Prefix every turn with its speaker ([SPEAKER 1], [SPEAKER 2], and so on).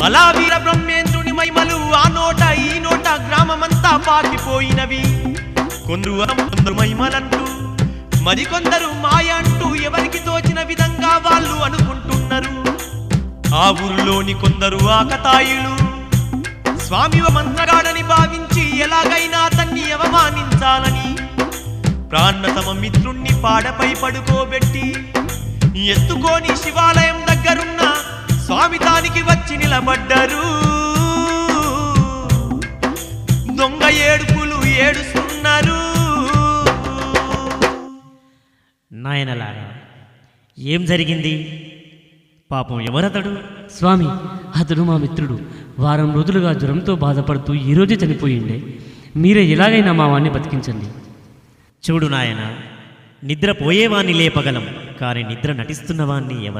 [SPEAKER 1] బలావీర బ్రహ్మేంద్రుని మైమలు ఆ నోట ఈ నోట గ్రామమంతా పాకిపోయినవి. కొందరు మైమలంటూ మరికొందరు మాయ అంటూ ఎవరికి తోచిన విధంగా వాళ్ళు అనుకుంటున్నారు. ఆ ఊరిలోని కొందరు ఆకతాయిలు స్వామి మంత్రగాడని భావించి ఎలాగైనా అతన్ని అవమానించాలని ప్రాణతమ మిత్రుణ్ణి పాడపై పడుకోబెట్టి ఎత్తుకొని శివాలయం దగ్గరున్న స్వామి తానికి వచ్చి నిలబడ్డారు. దొంగ ఏడుపులు ఏడుస్తున్నారు.
[SPEAKER 2] నాయనలారా, ఏం జరిగింది? పాపం ఎవరతడు?
[SPEAKER 3] స్వామి, అతడు మా మిత్రుడు. వారం రోజులుగా జ్వరంతో బాధపడుతూ ఈరోజు చనిపోయిండే. మీరే ఎలాగైనా మా వాణ్ణి బతికించండి.
[SPEAKER 2] చూడు నాయన, నిద్రపోయేవాణ్ణి లేపగలం, కానీ నిద్ర నటిస్తున్నవాణ్ణి ఎవరు